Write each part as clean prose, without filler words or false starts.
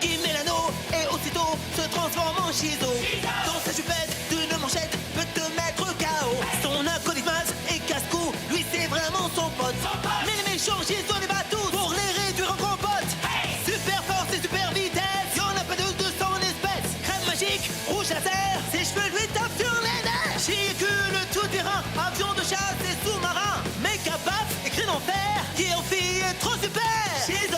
Il met l'anneau et aussitôt se transforme en Shizo. Dans sa jupette d'une manchette peut te mettre KO. Son acolyte et casse-cou, lui c'est vraiment son pote. Mais les méchants Shizo les bat tous pour les réduire en gros potes. Super force et super vitesse, y'en a pas de 200 espèces. Crème magique, rouge laser, ses cheveux lui tapent sur les nerfs. Véhicule tout-terrain, avion de chasse et sous-marin. Méga paf, écrit en fer, qui en fille est trop super. Shizo,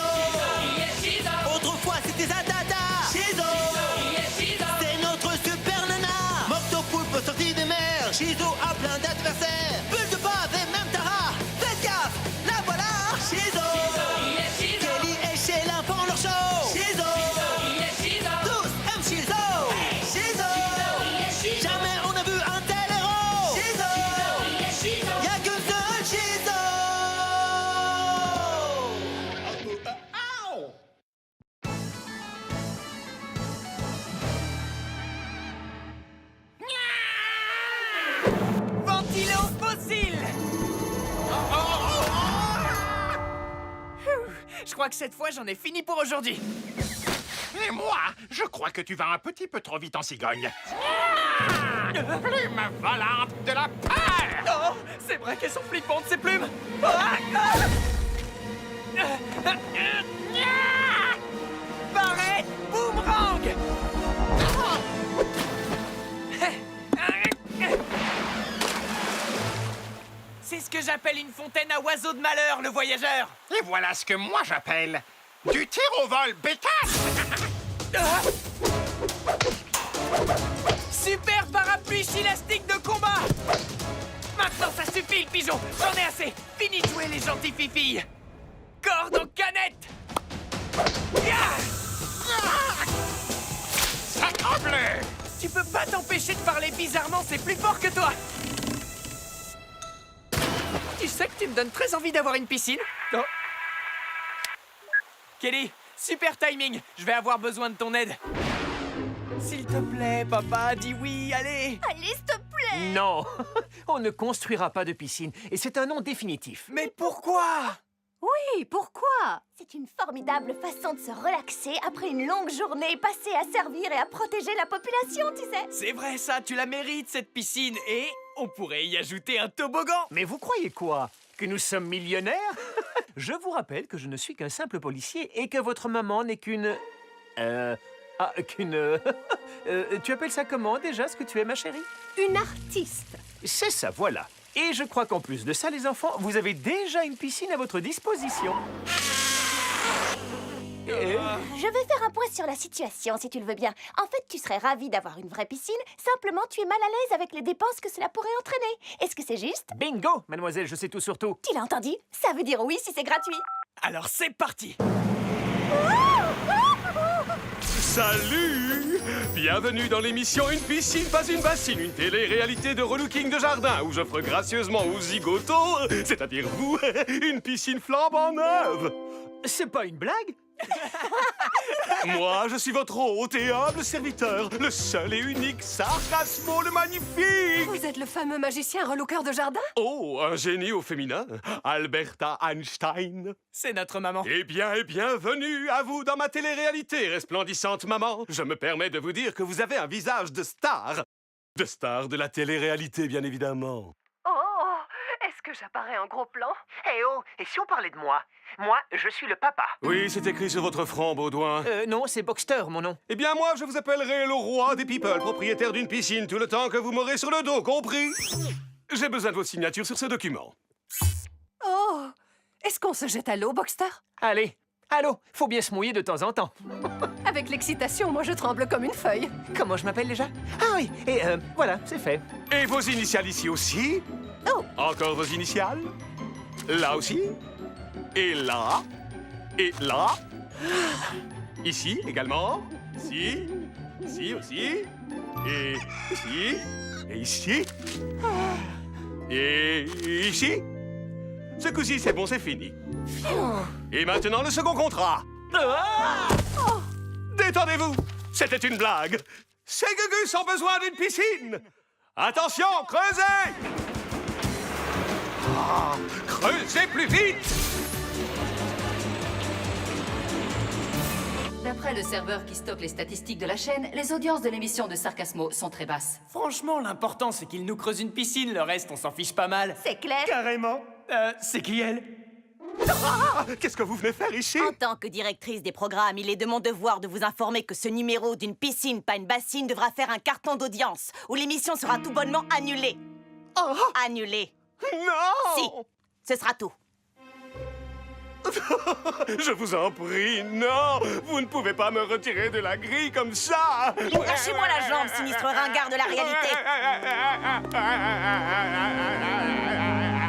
autrefois c'était Zadada. Shizo, c'est notre super nana. Moctopoulpe sorti des mers, Shizo a plein d'adversaires. Bulle de bave et même Tara, faites gaffe, la voilà. Shizo, Kelly et Sheila font leur show. Shizo, tous aiment Shizo. Shizo, jamais on a vu un tel héros. Shizo, y'a qu'un seul Shizo. Ventilo fossile. Je crois que cette fois, j'en ai fini pour aujourd'hui. Et moi, je crois que tu vas un petit peu trop vite en cigogne. Plume volante de la peur! Oh, c'est vrai qu'elles sont flippantes, ces plumes. Ah, ah. Barrette boomerang. C'est ce que j'appelle une fontaine à oiseaux de malheur, le voyageur. Et voilà ce que moi j'appelle du tir au vol bécasse! Ah. Super parapluie élastique de combat. Maintenant, ça suffit, le pigeon. J'en ai assez. Fini de jouer les gentils fifilles. Corde en canette. Yeah. Sacrebleu! Tu peux pas t'empêcher de parler bizarrement, c'est plus fort que toi. Tu sais que tu me donnes très envie d'avoir une piscine. Oh. Kelly, super timing. Je vais avoir besoin de ton aide. S'il te plaît, papa, dis oui, allez. Allez, s'il te plaît. Non, on ne construira pas de piscine, et c'est un non définitif. Mais pourquoi? Oui, pourquoi? C'est une formidable façon de se relaxer après une longue journée passée à servir et à protéger la population, tu sais. C'est vrai ça, tu la mérites cette piscine. Et on pourrait y ajouter un toboggan. Mais vous croyez quoi? Que nous sommes millionnaires? Je vous rappelle que je ne suis qu'un simple policier et que votre maman n'est qu'une... tu appelles ça comment déjà, ce que tu es, ma chérie? Une artiste. C'est ça, voilà. Et je crois qu'en plus de ça, les enfants, vous avez déjà une piscine à votre disposition. Je vais faire un point sur la situation, si tu le veux bien. En fait, tu serais ravi d'avoir une vraie piscine. Simplement, tu es mal à l'aise avec les dépenses que cela pourrait entraîner. Est-ce que c'est juste? Bingo, mademoiselle, je sais tout sur tout. Tu l'as entendu? Ça veut dire oui si c'est gratuit. Alors c'est parti. Salut! Bienvenue dans l'émission Une piscine, pas une bassine, une télé-réalité de relooking de jardin où j'offre gracieusement aux zigotos, c'est-à-dire vous, une piscine flambant neuve. C'est pas une blague? Moi, je suis votre hôte et humble serviteur, le seul et unique Sarcasmo le Magnifique. Vous êtes le fameux magicien relooker de jardin? Oh, un génie au féminin, Alberta Einstein. C'est notre maman. Eh bien, et bienvenue à vous dans ma télé-réalité, resplendissante maman. Je me permets de vous dire que vous avez un visage de star. De star de la télé-réalité, bien évidemment. Oh, est-ce que j'apparais en gros plan? Eh oh, et si on parlait de moi? Moi, je suis le papa. Oui, c'est écrit sur votre front, Baudouin. Non, c'est Boxster, mon nom. Eh bien, moi, je vous appellerai le roi des people, propriétaire d'une piscine, tout le temps que vous m'aurez sur le dos, compris? J'ai besoin de votre signature sur ce document. Oh, est-ce qu'on se jette à l'eau, Boxster? Allez, allô, faut bien se mouiller de temps en temps. Avec l'excitation, moi je tremble comme une feuille. Comment je m'appelle déjà? Ah oui, et voilà, c'est fait. Et vos initiales ici aussi? Oh. Encore vos initiales? Là aussi? Et là? Et là? Ici également? Ici? Ici aussi? Et ici? Et ici? Et ici? Ce coup-ci, c'est bon, c'est fini. Et maintenant, le second contrat. Détendez-vous, c'était une blague. Ces gugus ont besoin d'une piscine. Attention, creusez! Creusez plus vite! D'après le serveur qui stocke les statistiques de la chaîne, les audiences de l'émission de Sarcasmo sont très basses. Franchement, l'important, c'est qu'il nous creuse une piscine. Le reste, on s'en fiche pas mal. C'est clair. Carrément. C'est qui, elle? Ah, qu'est-ce que vous venez faire ici? En tant que directrice des programmes, il est de mon devoir de vous informer que ce numéro d'une piscine, pas une bassine, devra faire un carton d'audience, où l'émission sera tout bonnement annulée. Annulée. Non! Si, ce sera tout. Je vous en prie, non! Vous ne pouvez pas me retirer de la grille comme ça! Lâchez-moi la jambe, sinistre ringard de la réalité.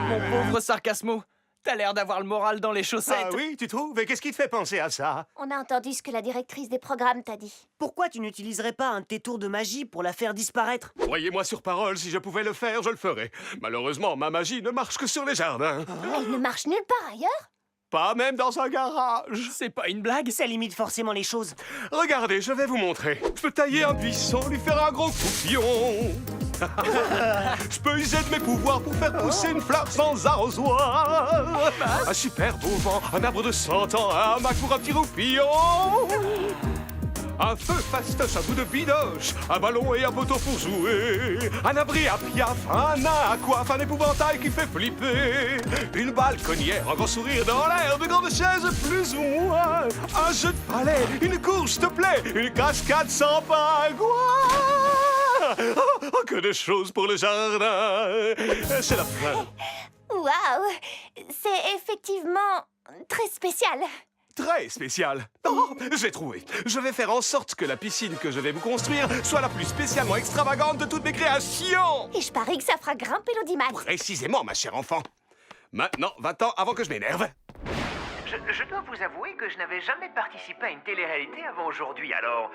Mon pauvre Sarcasmo, t'as l'air d'avoir le moral dans les chaussettes. Ah oui, tu trouves? Et qu'est-ce qui te fait penser à ça? On a entendu ce que la directrice des programmes t'a dit. Pourquoi tu n'utiliserais pas un de tes tours de magie pour la faire disparaître? Croyez-moi sur parole, si je pouvais le faire, je le ferais. Malheureusement, ma magie ne marche que sur les jardins. Elle ne marche nulle part ailleurs. Pas même dans un garage. C'est pas une blague? Ça limite forcément les choses. Regardez, je vais vous montrer. Je peux tailler un buisson, lui faire un gros coupion. Je peux user de mes pouvoirs pour faire pousser une fleur sans arrosoir. Un super beau vent, un arbre de 100 ans, un hamac pour un petit roupillon. Un feu fastoche, un bout de bidoche, un ballon et un poteau pour jouer. Un abri à piaf, un nain à coiffe, un épouvantail qui fait flipper. Une balconnière, un grand sourire dans l'air, de grandes chaises plus ou moins. Un jeu de palais, une course, s'il te plaît, une cascade sans pagouin. Oh, que de choses pour le jardin. C'est la fin. Waouh, c'est effectivement très spécial. Très spécial. Oh, j'ai trouvé. Je vais faire en sorte que la piscine que je vais vous construire soit la plus spécialement extravagante de toutes mes créations. Et je parie que ça fera grimper l'audimat. Précisément, ma chère enfant. Maintenant, 20 ans avant que je m'énerve. Je dois vous avouer que je n'avais jamais participé à une télé-réalité avant aujourd'hui, alors...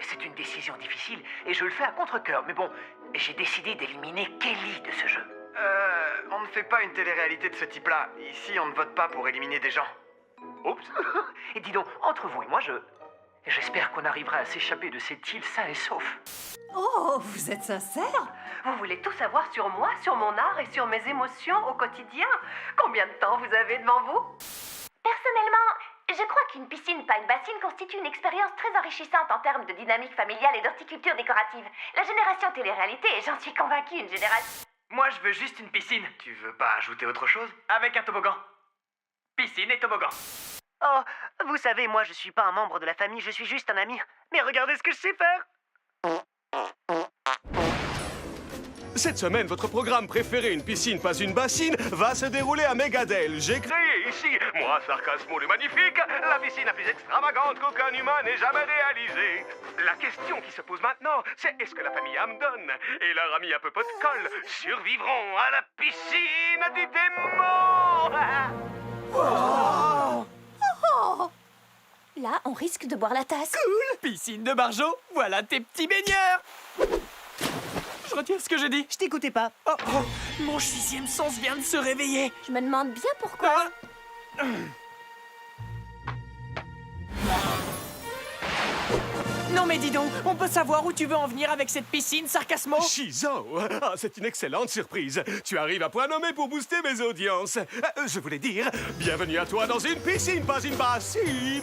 C'est une décision difficile et je le fais à contre-cœur. Mais bon, j'ai décidé d'éliminer Kelly de ce jeu. On ne fait pas une télé-réalité de ce type-là. Ici, on ne vote pas pour éliminer des gens. Oups. Et dis donc, entre vous et moi, j'espère qu'on arrivera à s'échapper de cette île sain et sauf. Oh, vous êtes sincère? Vous voulez tout savoir sur moi, sur mon art et sur mes émotions au quotidien? Combien de temps vous avez devant vous? Personnellement, je crois qu'une piscine, pas une bassine, constitue une expérience très enrichissante en termes de dynamique familiale et d'horticulture décorative. La génération télé-réalité, et j'en suis convaincue, une génération... Moi, je veux juste une piscine. Tu veux pas ajouter autre chose? Avec un toboggan. Piscine et toboggan. Oh, vous savez, moi je suis pas un membre de la famille, je suis juste un ami. Mais regardez ce que je sais faire! Cette semaine, votre programme préféré, une piscine, pas une bassine, va se dérouler à Megadel. J'ai créé ici, moi, Sarcasmo le magnifique, la piscine la plus extravagante qu'aucun humain n'ait jamais réalisée. La question qui se pose maintenant, c'est est-ce que la famille Hamdon et leur ami à peu pot de colle survivront à la piscine du démon? Là, on risque de boire la tasse. Cool. Piscine de Marjo, voilà tes petits baigneurs. Je retire ce que j'ai dit. Je t'écoutais pas. Oh, oh, mon sixième sens vient de se réveiller. Je me demande bien pourquoi. Non mais dis donc, on peut savoir où tu veux en venir avec cette piscine, Sarcasmo? Shizo, ah, c'est une excellente surprise. Tu arrives à point nommé pour booster mes audiences. Je voulais dire, bienvenue à toi dans une piscine, pas une bassine.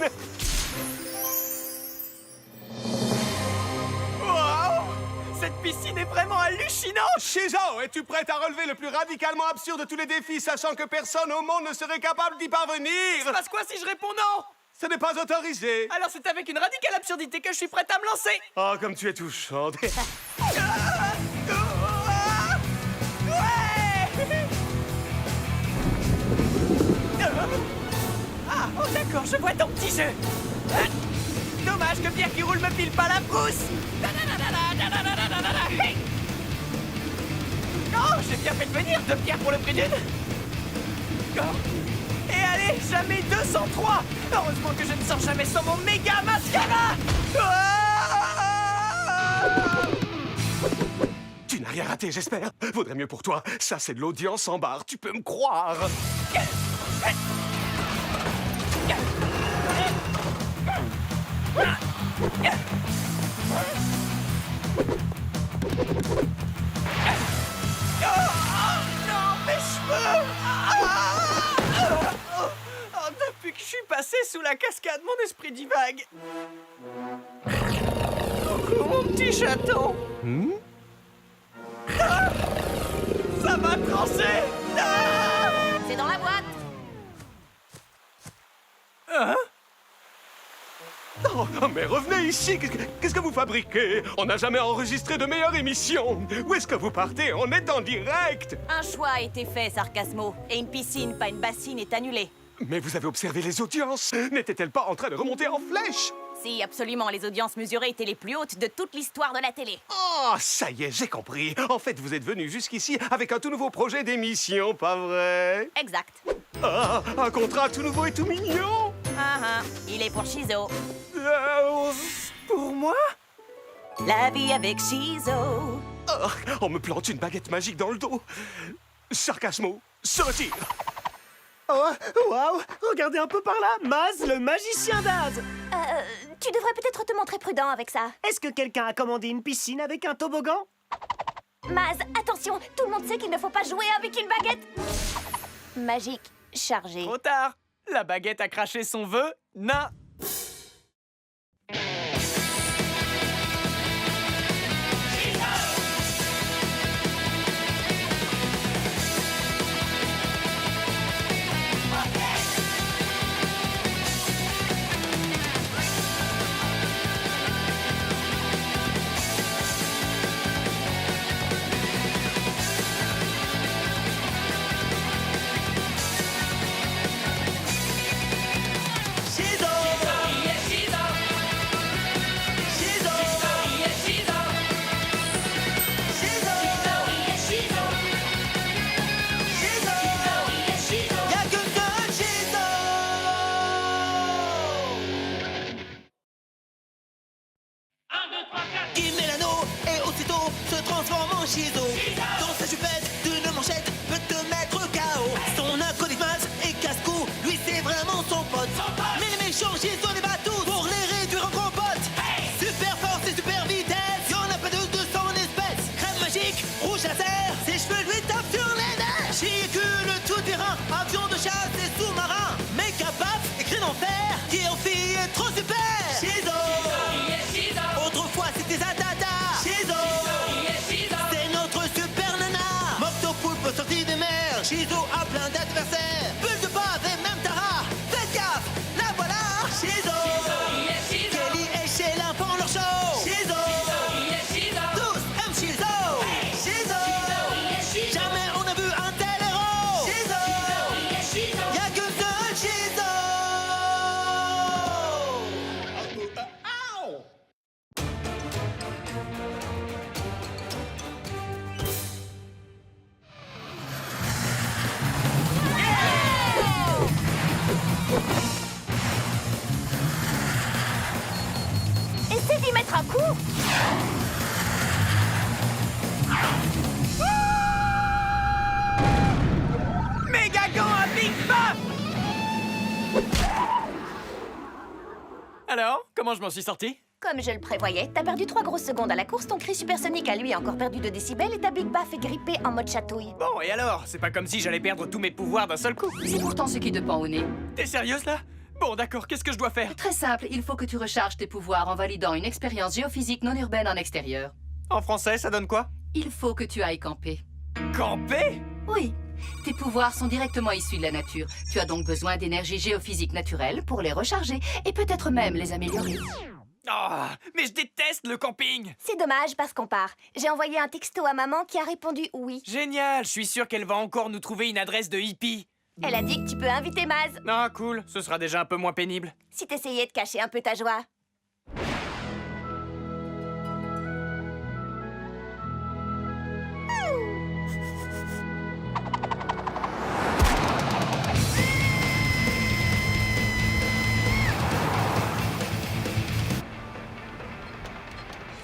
Cette piscine est vraiment hallucinante! Shizo, es-tu prête à relever le plus radicalement absurde de tous les défis, sachant que personne au monde ne serait capable d'y parvenir? Il se passe quoi si je réponds non? Ce n'est pas autorisé. Alors c'est avec une radicale absurdité que je suis prête à me lancer! Oh, comme tu es touchante. Ah, oh d'accord, je vois ton petit jeu! Dommage que Pierre qui roule me file pas la brousse! Oh, j'ai bien fait de venir, 2 pierres pour le prix d'une! Oh. Et allez, jamais 203! Heureusement que je ne sors jamais sans mon méga mascara! Tu n'as rien raté, j'espère. Vaudrait mieux pour toi. Ça, c'est de l'audience en barre, tu peux me croire. Depuis que je suis passé sous la la cascade, mon esprit divague. Coucou, mon petit chaton. Ah, ça m'a tranché. Ah. C'est dans la boîte. Hein? Oh, mais revenez ici. Qu'est-ce que vous fabriquez? On n'a jamais enregistré de meilleure émission. Où est-ce que vous partez? On est en direct. Un choix a été fait, Sarcasmo. Et une piscine, pas une bassine, est annulée. Mais vous avez observé les audiences. N'étaient-elles pas en train de remonter en flèche? Si, absolument, les audiences mesurées étaient les plus hautes de toute l'histoire de la télé. Oh, ça y est, j'ai compris. En fait, vous êtes venu jusqu'ici avec un tout nouveau projet d'émission, pas vrai? Exact. Ah, un contrat tout nouveau et tout mignon. Il est pour Shizo. Pour moi? La vie avec Shizo. Oh, on me plante une baguette magique dans le dos. Sarcasmo, se retire. Oh, waouh! Regardez un peu par là! Maz, le magicien d'Az! Tu devrais peut-être te montrer prudent avec ça. Est-ce que quelqu'un a commandé une piscine avec un toboggan? Maz, attention, tout le monde sait qu'il ne faut pas jouer avec une baguette magique chargée. Trop tard. La baguette a craché son vœu. Nain. Il met l'anneau et aussitôt se transforme en Shizo. Dans sa jupette d'une manchette peut te mettre KO. Son acolyte et casse-cou, lui c'est vraiment son pote. Mais les méchants Shizo les bat tous pour les réduire en compote. Super force et super vitesse, y'en a pas de 200 espèces. Crème magique, rouge laser, ses cheveux lui tapent sur les nerfs. Chicule tout terrain, avion de chasse et sous-marin. Méga paf, écrit en fer, qui en fille est trop super. Shizo. Autrefois c'était Zadada. Shizo. C'est notre super nana. Moctopoulpe sorti des mers. Shizo a plein d'adversaires. Bulle de bave et même Tara. Faites gaffe, la voilà. Shizo. Kelly et Sheila font leur show. Shizo. Tous aiment Shizo. Shizo. Jamais on a vu un tel héros. Shizo. Y'a qu'un seul Shizo. Essaie d'y mettre un coup. Méga gant à Big Bap. Alors, comment je m'en suis sorti? Comme je le prévoyais, t'as perdu 3 grosses secondes à la course, ton cri supersonique a lui encore perdu 2 décibels et ta Big Baff est grippée en mode chatouille. Bon, et alors? C'est pas comme si j'allais perdre tous mes pouvoirs d'un seul coup. C'est pourtant ce qui te pend au nez. T'es sérieuse là? Bon, d'accord, qu'est-ce que je dois faire? Très simple, il faut que tu recharges tes pouvoirs en validant une expérience géophysique non urbaine en extérieur. En français, ça donne quoi? Il faut que tu ailles camper. Camper? Oui. Tes pouvoirs sont directement issus de la nature. Tu as donc besoin d'énergie géophysique naturelle pour les recharger et peut-être même les améliorer. Oh, mais je déteste le camping! C'est dommage parce qu'on part. J'ai envoyé un texto à maman qui a répondu oui. Génial, je suis sûr qu'elle va encore nous trouver une adresse de hippie. Elle a dit que tu peux inviter Maz Ah, cool, ce sera déjà un peu moins pénible. si t'essayais de cacher un peu ta joie.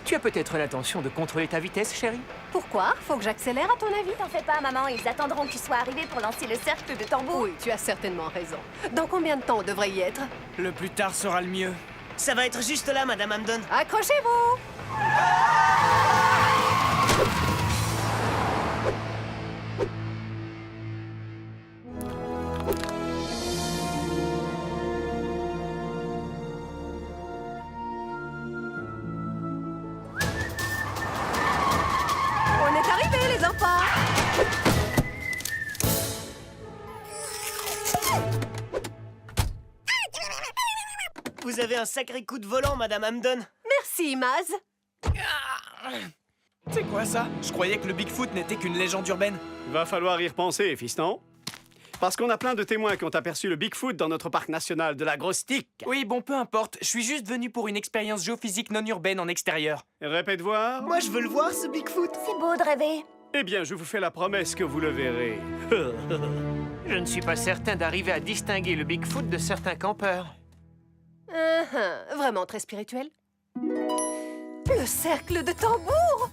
Tu as peut-être l'intention de contrôler ta vitesse, chérie? Pourquoi? Faut que j'accélère à ton avis? T'en fais pas, maman, ils attendront que tu sois arrivé pour lancer le cercle de tambour. Oui, tu as certainement raison. Dans combien de temps on devrait y être? Le plus tard sera le mieux. Ça va être juste là, Madame Hamden. Accrochez-vous! pas. Vous avez un sacré coup de volant, Madame Hamden. Merci, Maz. C'est quoi ça? Je croyais que le Bigfoot n'était qu'une légende urbaine. Va falloir y repenser, fiston. Parce qu'on a plein de témoins qui ont aperçu le Bigfoot dans notre parc national de la Grosse Tique. Oui, bon, peu importe. Je suis juste venu pour une expérience géophysique non urbaine en extérieur. Répète voir. Moi, je veux le voir, ce Bigfoot. C'est beau de rêver. Eh bien, je vous fais la promesse que vous le verrez. Je ne suis pas certain d'arriver à distinguer le Bigfoot de certains campeurs. Vraiment très spirituel. Le cercle de tambour.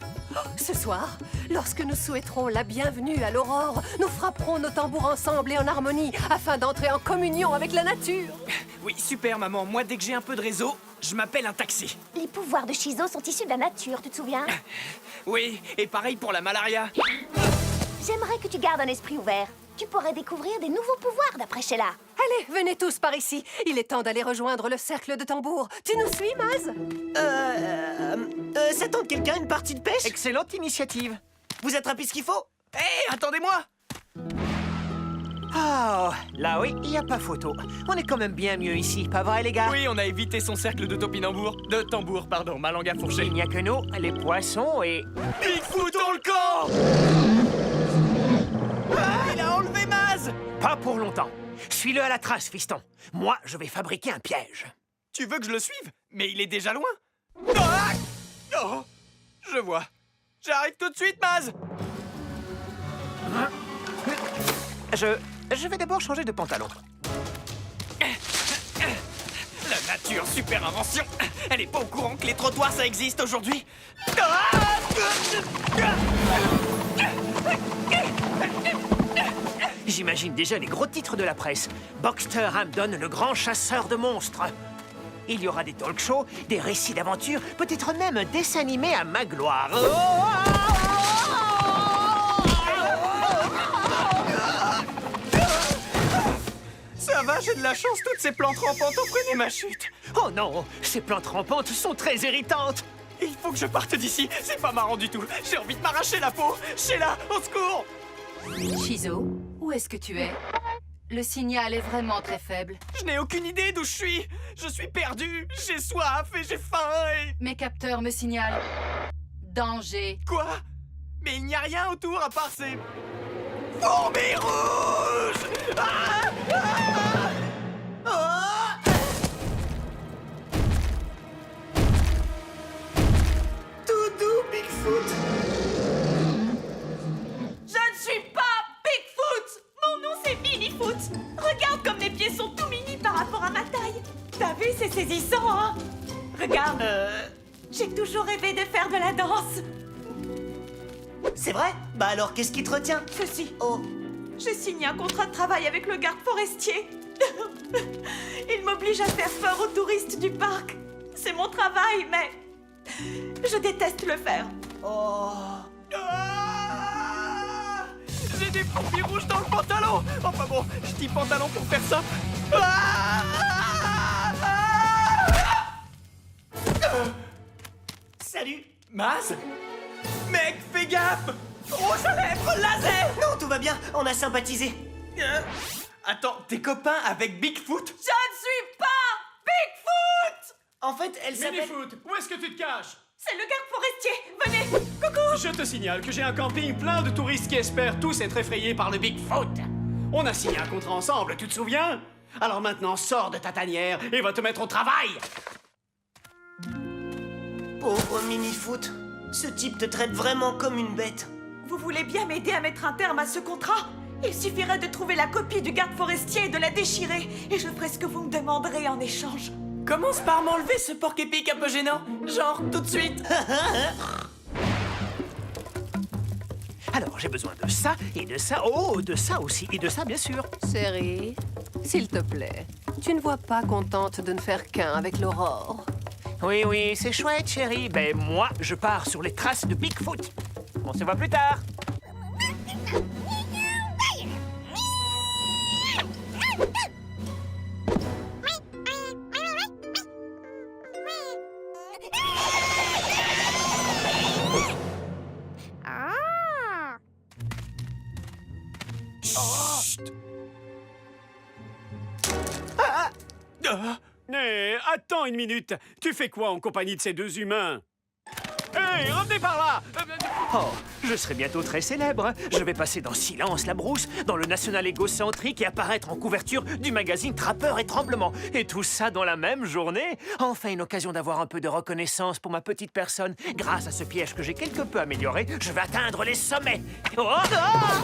Ce soir, lorsque nous souhaiterons la bienvenue à l'aurore, nous frapperons nos tambours ensemble et en harmonie afin d'entrer en communion avec la nature. Oui, super, maman. Moi, dès que j'ai un peu de réseau, je m'appelle un taxi. Les pouvoirs de Shizo sont issus de la nature, tu te souviens? Oui, et pareil pour la malaria. J'aimerais que tu gardes un esprit ouvert. Tu pourrais découvrir des nouveaux pouvoirs d'après Sheila. Allez, venez tous par ici. Il est temps d'aller rejoindre le cercle de tambour. Tu nous suis, Maz? Ça tente quelqu'un une partie de pêche? Excellente initiative. Vous attrapez ce qu'il faut? Hé, attendez-moi! Ah, là oui, il n'y a pas photo. On est quand même bien mieux ici, pas vrai les gars? Oui, on a évité son cercle de topinambour. De tambour, pardon, ma langue a fourché. Il n'y a que nous, les poissons et... Bigfoot dans le camp! Ah, il a enlevé Maz! Pas pour longtemps. Suis-le à la trace, fiston. Moi, je vais fabriquer un piège. Tu veux que je le suive? Mais il est déjà loin. Ah! Oh, je vois. J'arrive tout de suite, Maz! Je vais d'abord changer de pantalon. La nature, super invention! Elle est pas au courant que les trottoirs, ça existe aujourd'hui? J'imagine déjà les gros titres de la presse. Boxster Hamden, le grand chasseur de monstres. Il y aura des talk shows, des récits d'aventure, peut-être même un dessin animé à ma gloire. Ça va, j'ai de la chance, toutes ces plantes rampantes ont freiné ma chute. Oh non, ces plantes rampantes sont très irritantes. Il faut que je parte d'ici, c'est pas marrant du tout. J'ai envie de m'arracher la peau. Sheila, au secours! Shizo, où est-ce que tu es? Le signal est vraiment très faible. Je n'ai aucune idée d'où je suis. Je suis perdu, j'ai soif et j'ai faim et... Mes capteurs me signalent danger. Quoi? Mais il n'y a rien autour à part ces... fourmis rouges! Ah! Ah! Oh! Tout doux, Bigfoot. Je ne suis pas Bigfoot! Mon nom c'est Minniefoot! Regarde comme mes pieds sont tout mini par rapport à ma taille! T'as vu, c'est saisissant, hein? Regarde! J'ai toujours rêvé de faire de la danse! C'est vrai? Bah alors, qu'est-ce qui te retient? Ceci. Oh. J'ai signé un contrat de travail avec le garde forestier. Il m'oblige à faire peur aux touristes du parc. C'est mon travail, mais... je déteste le faire. Oh. Ah! J'ai des fourmis rouges dans le pantalon. Enfin bon, je dis pantalon pour faire ça. Ah! Salut. Maz? Mec, fais gaffe! Rouge à lèvres, laser! Non, tout va bien, on a sympathisé. Attends, t'es copain avec Bigfoot? Je ne suis pas Bigfoot! En fait, elle s'appelle... Minniefoot, où est-ce que tu te caches? C'est le garde forestier. Venez. Coucou. Je te signale que j'ai un camping plein de touristes qui espèrent tous être effrayés par le Bigfoot. On a signé un contrat ensemble, tu te souviens? Alors maintenant, sors de ta tanière et va te mettre au travail. Pauvre Minniefoot. Ce type te traite vraiment comme une bête. Vous voulez bien m'aider à mettre un terme à ce contrat? Il suffirait de trouver la copie du garde forestier et de la déchirer, et je ferai ce que vous me demanderez en échange. Commence par m'enlever ce porc épic un peu gênant. Genre, tout de suite. Alors, j'ai besoin de ça et de ça. Oh, de ça aussi. Et de ça, bien sûr. Chérie, s'il te plaît, tu ne vois pas qu'on tente de ne faire qu'un avec l'aurore? Oui, oui, c'est chouette, chérie. Ben, moi, je pars sur les traces de Bigfoot. On se voit plus tard. Hé, attends une minute. Tu fais quoi en compagnie de ces deux humains? Hé, revenez par là! Oh, je serai bientôt très célèbre. Je vais passer dans Silence la brousse, dans le National égocentrique et apparaître en couverture du magazine Trappeur et Tremblement. Et tout ça dans la même journée. Enfin, une occasion d'avoir un peu de reconnaissance pour ma petite personne. Grâce à ce piège que j'ai quelque peu amélioré, je vais atteindre les sommets. Oh, ah!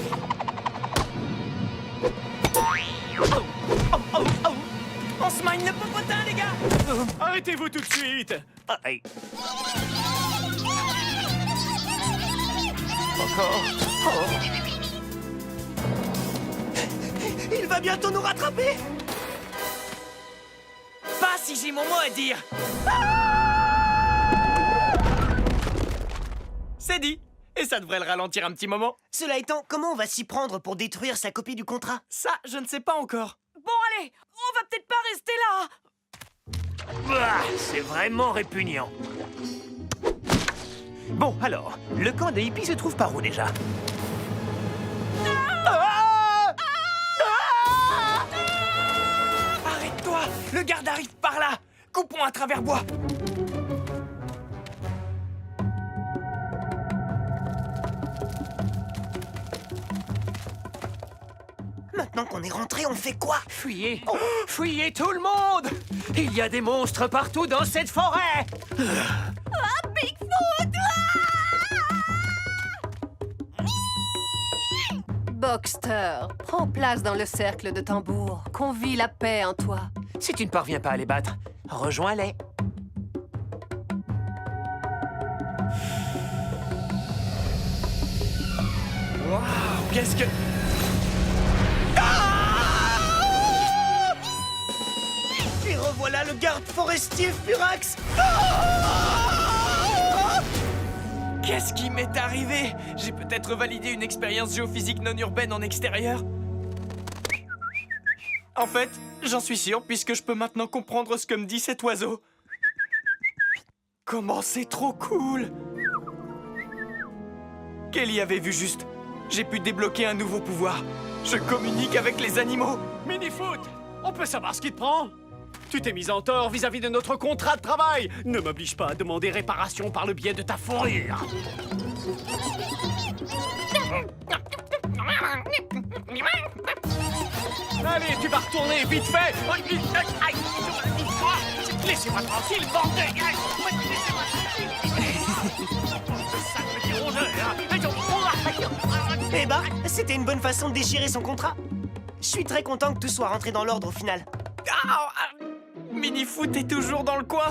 On se mine le popotin, les gars! Arrêtez-vous tout de suite! Ah, hey. Encore. Oh. Il va bientôt nous rattraper! Pas si j'ai mon mot à dire! C'est dit! Et ça devrait le ralentir un petit moment. Cela étant, comment on va s'y prendre pour détruire sa copie du contrat? Ça, je ne sais pas encore. Bon, allez, on va peut-être pas rester là. Ah, c'est vraiment répugnant. Bon, alors, le camp des hippies se trouve par où déjà? Arrête-toi! Le garde arrive par là! Coupons à travers bois! Maintenant qu'on est rentré, on fait quoi? Fuyez! Fuyez tout le monde! Il y a des monstres partout dans cette forêt! Ah, Bigfoot! Boxster, prends place dans le cercle de tambour. Qu'on vit la paix en toi. Si tu ne parviens pas à les battre, rejoins-les. Waouh! Qu'est-ce que... Et revoilà le garde forestier Furax! Qu'est-ce qui m'est arrivé? J'ai peut-être validé une expérience géophysique non urbaine en extérieur? En fait, j'en suis sûr, puisque je peux maintenant comprendre ce que me dit cet oiseau. Comment c'est trop cool! Kelly avait vu juste. J'ai pu débloquer un nouveau pouvoir. Je communique avec les animaux. Minifoot, on peut savoir ce qui te prend? Tu t'es mis en tort vis-à-vis de notre contrat de travail. Ne m'oblige pas à demander réparation par le biais de ta fourrure. Allez, tu vas retourner vite fait. Laissez-moi tranquille, bordel. Laissez-moi tranquille. Eh ben, c'était une bonne façon de déchirer son contrat. Je suis très content que tout soit rentré dans l'ordre au final. Minifoot est toujours dans le coin.